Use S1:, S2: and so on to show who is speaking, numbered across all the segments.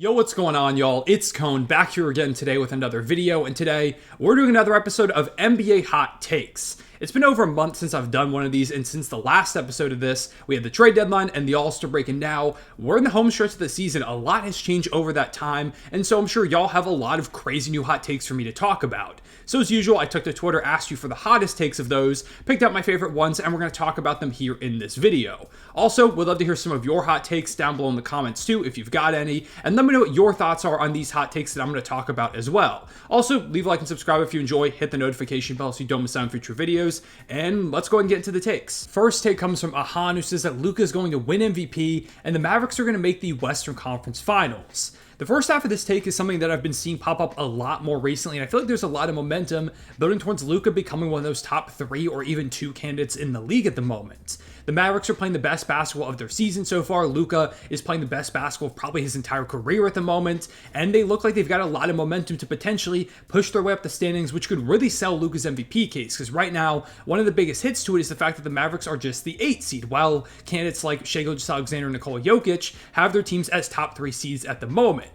S1: Yo, what's going on, y'all? It's Cone back here again today with another video, and today we're doing another episode of NBA Hot Takes. It's been over a month since I've done one of these, and since the last episode of this, we had the trade deadline and the All-Star break, and now we're in the home stretch of the season. A lot has changed over that time, and so I'm sure y'all have a lot of crazy new hot takes for me to talk about. So as usual, I took to Twitter, asked you for the hottest takes of those, picked out my favorite ones, and we're going to talk about them here in this video. Also, would love to hear some of your hot takes down below in the comments too, if you've got any, and let me know what your thoughts are on these hot takes that I'm going to talk about as well. Also, leave a like and subscribe if you enjoy, hit the notification bell so you don't miss out on future videos, and let's go ahead and get into the takes. First take comes from Ahan, who says that Luka is going to win MVP, and the Mavericks are going to make the Western Conference Finals. The first half of this take is something that I've been seeing pop up a lot more recently, and I feel like there's a lot of momentum building towards Luka becoming one of those top 3 or even 2 candidates in the league at the moment. The Mavericks are playing the best basketball of their season so far. Luka is playing the best basketball of probably his entire career at the moment, and they look like they've got a lot of momentum to potentially push their way up the standings, which could really sell Luka's MVP case, because right now, one of the biggest hits to it is the fact that the Mavericks are just the 8 seed, while candidates like Shai Gilgeous-Alexander and Nikola Jokic have their teams as top 3 seeds at the moment.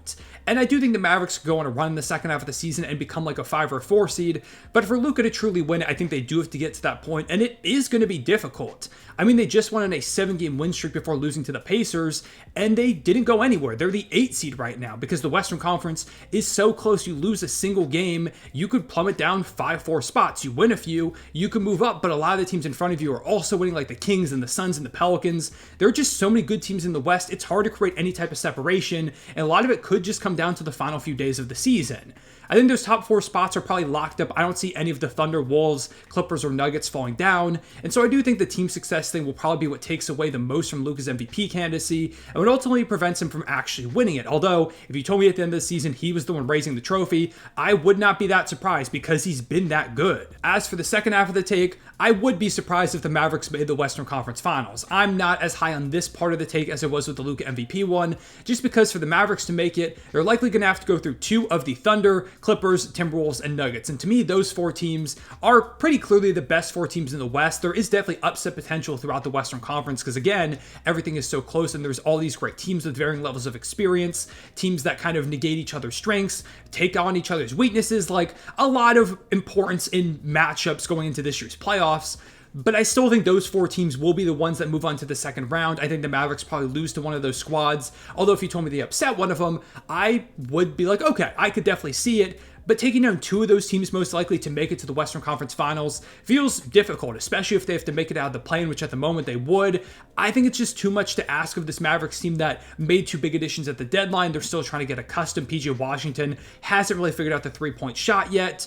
S1: And I do think the Mavericks go on a run in the second half of the season and become like a 5 or 4 seed, but for Luka to truly win, I think they do have to get to that point, and it is going to be difficult. I mean, they just went on a 7-game win streak before losing to the Pacers, and they didn't go anywhere. They're the 8 seed right now because the Western Conference is so close. You lose a single game, you could plummet down 5-4 spots. You win a few, you can move up, but a lot of the teams in front of you are also winning, like the Kings and the Suns and the Pelicans. There are just so many good teams in the West, it's hard to create any type of separation, and a lot of it could just come down to the final few days of the season. I think those top 4 spots are probably locked up. I don't see any of the Thunder, Wolves, Clippers, or Nuggets falling down. And so I do think the team success thing will probably be what takes away the most from Luka's MVP candidacy and what ultimately prevents him from actually winning it. Although, if you told me at the end of the season he was the one raising the trophy, I would not be that surprised because he's been that good. As for the second half of the take, I would be surprised if the Mavericks made the Western Conference Finals. I'm not as high on this part of the take as I was with the Luka MVP one, just because for the Mavericks to make it, they're likely going to have to go through 2 of the Thunder, Clippers, Timberwolves, and Nuggets. And to me, those 4 teams are pretty clearly the best 4 teams in the West. There is definitely upset potential throughout the Western Conference because, again, everything is so close and there's all these great teams with varying levels of experience, teams that kind of negate each other's strengths, take on each other's weaknesses, like a lot of importance in matchups going into this year's playoffs. But I still think those 4 teams will be the ones that move on to the second round. I think the Mavericks probably lose to one of those squads. Although if you told me they upset one of them, I would be like, okay, I could definitely see it. But taking down 2 of those teams most likely to make it to the Western Conference Finals feels difficult, especially if they have to make it out of the play-in, which at the moment they would. I think it's just too much to ask of this Mavericks team that made 2 big additions at the deadline. They're still trying to get accustomed. PJ Washington hasn't really figured out the 3-point shot yet.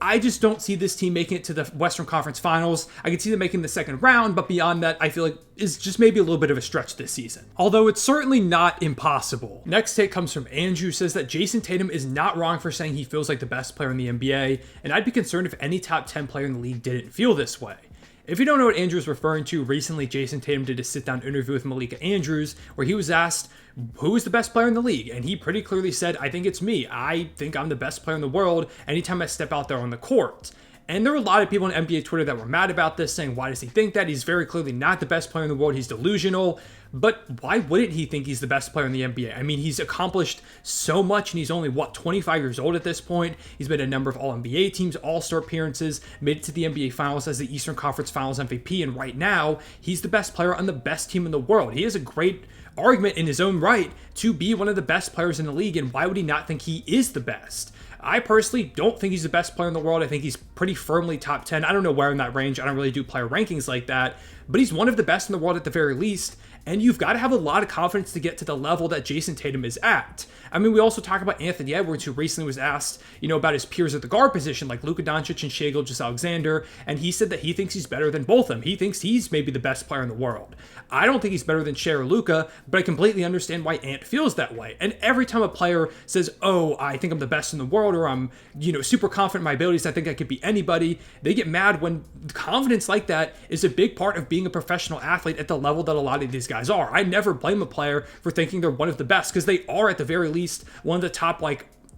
S1: I just don't see this team making it to the Western Conference Finals. I can see them making the second round, but beyond that, I feel like is just maybe a little bit of a stretch this season. Although it's certainly not impossible. Next take comes from Andrew, who says that Jayson Tatum is not wrong for saying he feels like the best player in the NBA, and I'd be concerned if any top 10 player in the league didn't feel this way. If you don't know what Andrew is referring to, recently Jayson Tatum did a sit-down interview with Malika Andrews where he was asked who is the best player in the league, and he pretty clearly said, I think it's me. I think I'm the best player in the world anytime I step out there on the court. And there were a lot of people on NBA Twitter that were mad about this, saying, why does he think that? He's very clearly not the best player in the world. He's delusional. But why wouldn't he think he's the best player in the NBA? I mean, he's accomplished so much, and he's only, 25 years old at this point. He's made a number of All-NBA teams, All-Star appearances, made it to the NBA Finals as the Eastern Conference Finals MVP, and right now, he's the best player on the best team in the world. He has a great argument in his own right to be one of the best players in the league, and why would he not think he is the best? I personally don't think he's the best player in the world. I think he's pretty firmly top 10. I don't know where in that range. I don't really do player rankings like that, but he's one of the best in the world at the very least, and you've got to have a lot of confidence to get to the level that Jayson Tatum is at. I mean, we also talk about Anthony Edwards, who recently was asked, about his peers at the guard position, like Luka Doncic and Shai Gilgeous-Alexander, and he said that he thinks he's better than both of them. He thinks he's maybe the best player in the world. I don't think he's better than Shai or Luka, but I completely understand why Ant feels that way. And every time a player says, oh, I think I'm the best in the world, or I'm, super confident in my abilities, I think I could beat anybody, they get mad when confidence like that is a big part of being a professional athlete at the level that a lot of these guys are. I never blame a player for thinking they're one of the best, because they are at the very least one of the top,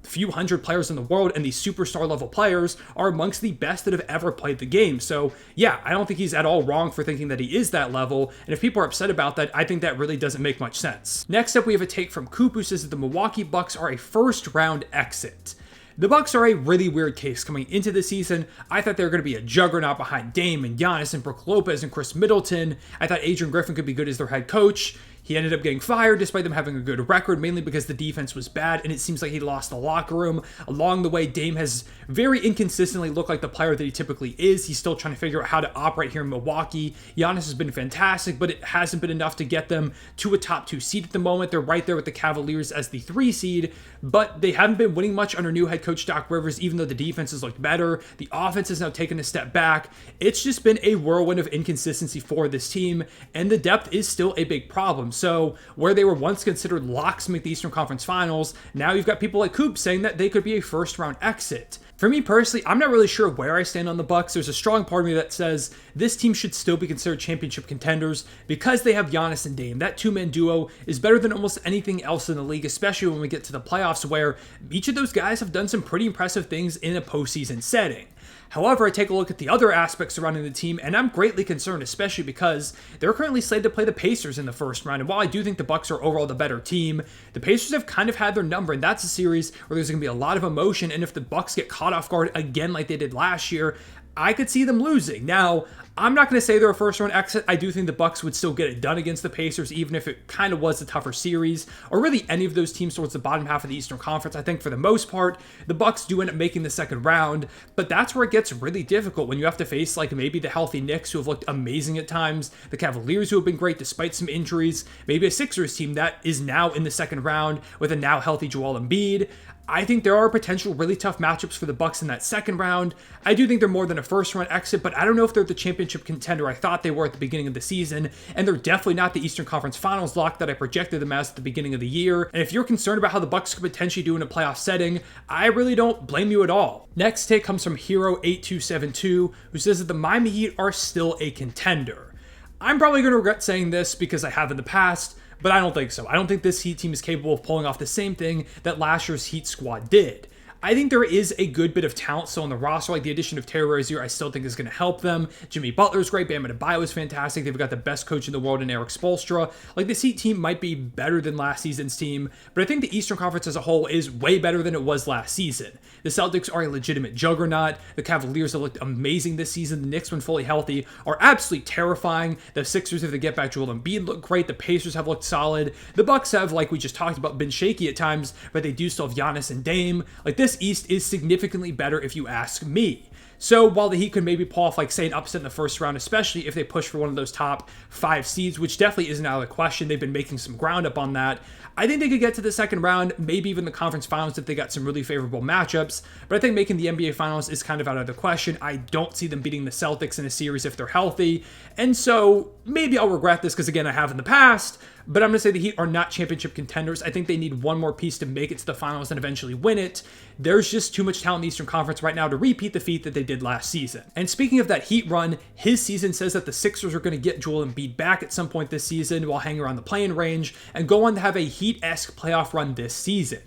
S1: few hundred players in the world, and these superstar level players are amongst the best that have ever played the game. So yeah, I don't think he's at all wrong for thinking that he is that level, and if people are upset about that, I think that really doesn't make much sense. Next up, we have a take from Coop, who says that the Milwaukee Bucks are a first round exit. The Bucks are a really weird case coming into the season. I thought they were going to be a juggernaut behind Dame and Giannis and Brook Lopez and Chris Middleton. I thought Adrian Griffin could be good as their head coach. He ended up getting fired despite them having a good record, mainly because the defense was bad, and it seems like he lost the locker room. Along the way, Dame has very inconsistently looked like the player that he typically is. He's still trying to figure out how to operate here in Milwaukee. Giannis has been fantastic, but it hasn't been enough to get them to a top 2 seed at the moment. They're right there with the Cavaliers as the 3 seed, but they haven't been winning much under new head coach Doc Rivers, even though the defense has looked better. The offense has now taken a step back. It's just been a whirlwind of inconsistency for this team, and the depth is still a big problem. So where they were once considered locks to make the Eastern Conference Finals, now you've got people like Coop saying that they could be a first round exit. For me personally, I'm not really sure where I stand on the Bucks. There's a strong part of me that says this team should still be considered championship contenders because they have Giannis and Dame. That two-man duo is better than almost anything else in the league, especially when we get to the playoffs, where each of those guys have done some pretty impressive things in a postseason setting. However, I take a look at the other aspects surrounding the team, and I'm greatly concerned, especially because they're currently slated to play the Pacers in the first round. And while I do think the Bucks are overall the better team, the Pacers have kind of had their number, and that's a series where there's going to be a lot of emotion. And if the Bucks get caught off guard again like they did last year, I could see them losing. Now, I'm not going to say they're a first-round exit. I do think the Bucks would still get it done against the Pacers, even if it kind of was a tougher series, or really any of those teams towards the bottom half of the Eastern Conference. I think for the most part, the Bucks do end up making the second round, but that's where it gets really difficult when you have to face like maybe the healthy Knicks, who have looked amazing at times, the Cavaliers, who have been great despite some injuries, maybe a Sixers team that is now in the second round with a now healthy Joel Embiid. I think there are potential really tough matchups for the Bucks in that second round. I do think they're more than a first-round exit, but I don't know if they're the championship contender I thought they were at the beginning of the season, and they're definitely not the Eastern Conference Finals lock that I projected them as at the beginning of the year. And if you're concerned about how the Bucks could potentially do in a playoff setting, I really don't blame you at all. Next take comes from Hero8272, who says that the Miami Heat are still a contender. I'm probably going to regret saying this because I have in the past, but I don't think so. I don't think this Heat team is capable of pulling off the same thing that last year's Heat squad did. I think there is a good bit of talent still on the roster. Like the addition of Terry Rozier, I still think is going to help them. Jimmy Butler's great. Bam Adebayo is fantastic. They've got the best coach in the world in Eric Spoelstra. Like this Heat team might be better than last season's team, but I think the Eastern Conference as a whole is way better than it was last season. The Celtics are a legitimate juggernaut. The Cavaliers have looked amazing this season. The Knicks, when fully healthy, are absolutely terrifying. The Sixers, if they get back Joel Embiid, look great. The Pacers have looked solid. The Bucks have, like we just talked about, been shaky at times, but they do still have Giannis and Dame. Like this East is significantly better if you ask me. So while the Heat could maybe pull off, like, say, an upset in the first round, especially if they push for one of those top 5 seeds, which definitely isn't out of the question, they've been making some ground up on that, I think they could get to the second round, maybe even the conference finals if they got some really favorable matchups, but I think making the NBA finals is kind of out of the question. I don't see them beating the Celtics in a series if they're healthy, and so maybe I'll regret this because, again, I have in the past, but I'm going to say the Heat are not championship contenders. I think they need one more piece to make it to the finals and eventually win it. There's just too much talent in the Eastern Conference right now to repeat the feat that they did last season. And speaking of that Heat run, his season says that the Sixers are going to get Joel Embiid back at some point this season while hanging around the play-in range and go on to have a Heat-esque playoff run this season.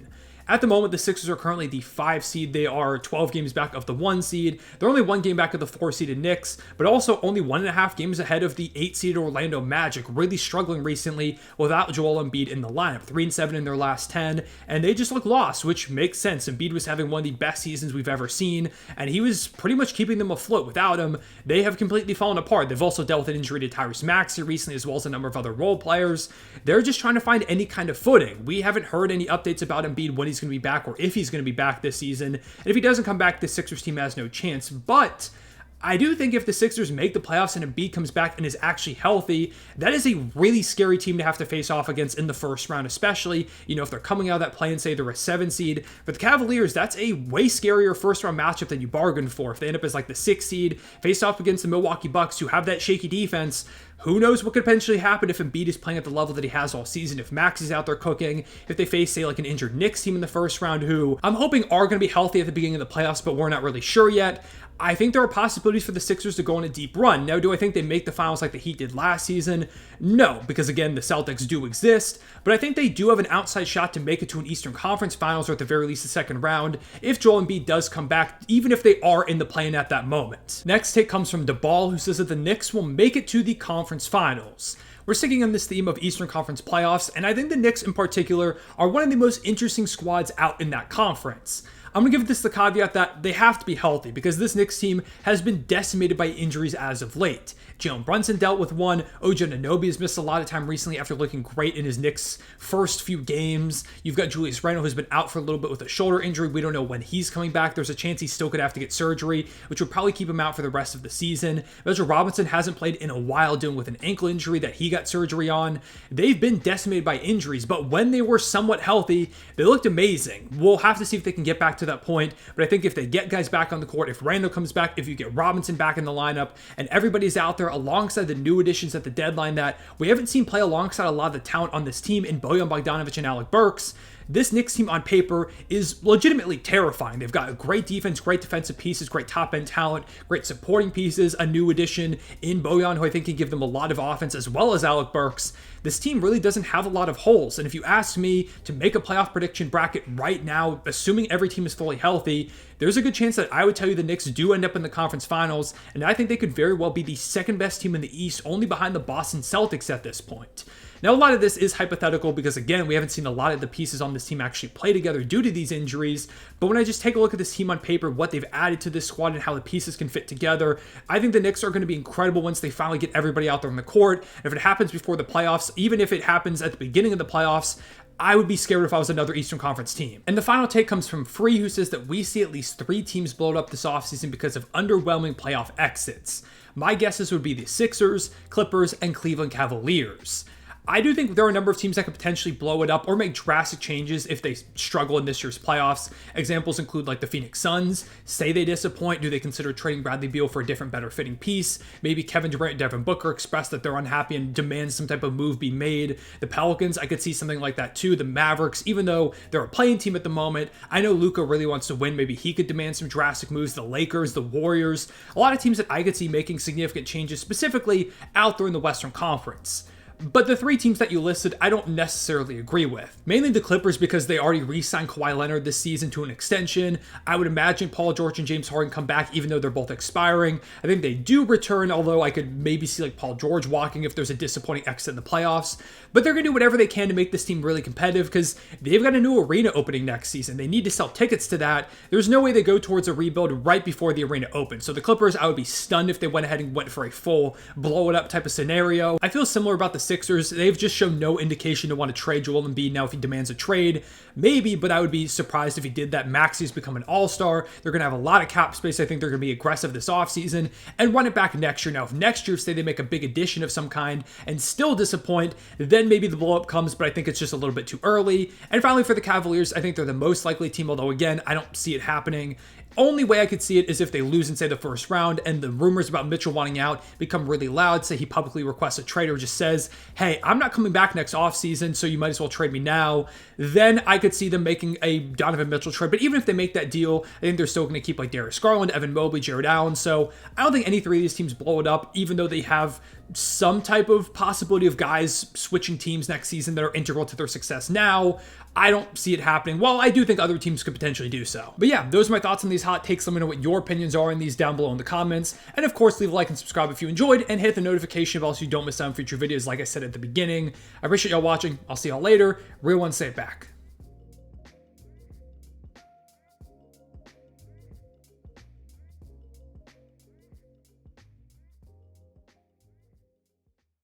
S1: At the moment, the Sixers are currently the 5 seed. They are 12 games back of the 1 seed. They're only 1 game back of the 4-seeded Knicks, but also only 1.5 games ahead of the 8-seeded Orlando Magic, really struggling recently without Joel Embiid in the lineup. 3-7 in their last 10, and they just look lost, which makes sense. Embiid was having one of the best seasons we've ever seen, and he was pretty much keeping them afloat. Without him, they have completely fallen apart. They've also dealt with an injury to Tyrese Maxey recently, as well as a number of other role players. They're just trying to find any kind of footing. We haven't heard any updates about Embiid when he's going to be back or if he's going to be back this season. And if he doesn't come back, the Sixers team has no chance. But I do think if the Sixers make the playoffs and Embiid comes back and is actually healthy, that is a really scary team to have to face off against in the first round, especially, if they're coming out of that play and say they're a 7 seed. For the Cavaliers, that's a way scarier first round matchup than you bargained for. If they end up as like the 6 seed, face off against the Milwaukee Bucks, who have that shaky defense, Who knows what could potentially happen if Embiid is playing at the level that he has all season, if Max is out there cooking, if they face, say, like an injured Knicks team in the first round who I'm hoping are going to be healthy at the beginning of the playoffs, but we're not really sure yet. I think there are possibilities for the Sixers to go on a deep run. Now, do I think they make the finals like the Heat did last season? No, because again, the Celtics do exist, but I think they do have an outside shot to make it to an Eastern Conference Finals or at the very least the second round if Joel Embiid does come back, even if they are in the play-in at that moment. Next take comes from DeBall, who says that the Knicks will make it to the conference finals. We're sticking on this theme of Eastern Conference playoffs, and I think the Knicks in particular are one of the most interesting squads out in that conference. I'm going to give this the caveat that they have to be healthy because this Knicks team has been decimated by injuries as of late. Jalen Brunson dealt with one. OG Anunoby has missed a lot of time recently after looking great in his Knicks' first few games. You've got Julius Randle, who's been out for a little bit with a shoulder injury. We don't know when he's coming back. There's a chance he still could have to get surgery, which would probably keep him out for the rest of the season. Mitchell Robinson hasn't played in a while, dealing with an ankle injury that he got surgery on. They've been decimated by injuries, but when they were somewhat healthy, they looked amazing. We'll have to see if they can get back to that point, but I think if they get guys back on the court, if Randle comes back, if you get Robinson back in the lineup, and everybody's out there alongside the new additions at the deadline that we haven't seen play alongside a lot of the talent on this team in Bojan Bogdanovic and Alec Burks, this Knicks team on paper is legitimately terrifying. They've got a great defense, great defensive pieces, great top-end talent, great supporting pieces, a new addition in Bojan, who I think can give them a lot of offense, as well as Alec Burks. This team really doesn't have a lot of holes, and if you ask me to make a playoff prediction bracket right now, assuming every team is fully healthy, there's a good chance that I would tell you the Knicks do end up in the conference finals, and I think they could very well be the second best team in the East, only behind the Boston Celtics at this point. Now, a lot of this is hypothetical because, again, we haven't seen a lot of the pieces on this team actually play together due to these injuries. But when I just take a look at this team on paper, what they've added to this squad and how the pieces can fit together, I think the Knicks are going to be incredible once they finally get everybody out there on the court. And if it happens before the playoffs, even if it happens at the beginning of the playoffs, I would be scared if I was another Eastern Conference team. And the final take comes from Free, who says that we see at least 3 teams blow it up this offseason because of underwhelming playoff exits. My guesses would be the Sixers, Clippers, and Cleveland Cavaliers. I do think there are a number of teams that could potentially blow it up or make drastic changes if they struggle in this year's playoffs. Examples include like the Phoenix Suns. Say they disappoint, do they consider trading Bradley Beal for a different, better fitting piece? Maybe Kevin Durant and Devin Booker express that they're unhappy and demand some type of move be made. The Pelicans, I could see something like that too. The Mavericks, even though they're a playing team at the moment, I know Luka really wants to win. Maybe he could demand some drastic moves. The Lakers, the Warriors, a lot of teams that I could see making significant changes, specifically out there in the Western Conference. But the 3 teams that you listed, I don't necessarily agree with. Mainly the Clippers because they already re-signed Kawhi Leonard this season to an extension. I would imagine Paul George and James Harden come back even though they're both expiring. I think they do return, although I could maybe see like Paul George walking if there's a disappointing exit in the playoffs. But they're going to do whatever they can to make this team really competitive because they've got a new arena opening next season. They need to sell tickets to that. There's no way they go towards a rebuild right before the arena opens. So the Clippers, I would be stunned if they went ahead and went for a full blow it up type of scenario. I feel similar about the Sixers. They've just shown no indication to want to trade Joel Embiid. Now, if he demands a trade, maybe, but I would be surprised if he did that. Maxi's become an all-star. They're going to have a lot of cap space. I think they're going to be aggressive this offseason and run it back next year. Now, if next year, say they make a big addition of some kind and still disappoint, then maybe the blow-up comes, but I think it's just a little bit too early. And finally, for the Cavaliers, I think they're the most likely team, although, again, I don't see it happening. Only way I could see it is if they lose in, say, the first round and the rumors about Mitchell wanting out become really loud. Say he publicly requests a trade or just says, hey, I'm not coming back next offseason, so you might as well trade me now. Then I could see them making a Donovan Mitchell trade. But even if they make that deal, I think they're still going to keep like Darius Garland, Evan Mobley, Jared Allen. So I don't think any 3 of these teams blow it up, even though they have some type of possibility of guys switching teams next season that are integral to their success now. I don't see it happening. Well, I do think other teams could potentially do so. But yeah, those are my thoughts on these hot takes. Let me know what your opinions are on these down below in the comments. And of course, leave a like and subscribe if you enjoyed, and hit the notification bell so you don't miss out on future videos like I said at the beginning. I appreciate y'all watching. I'll see y'all later. Real one, say it back.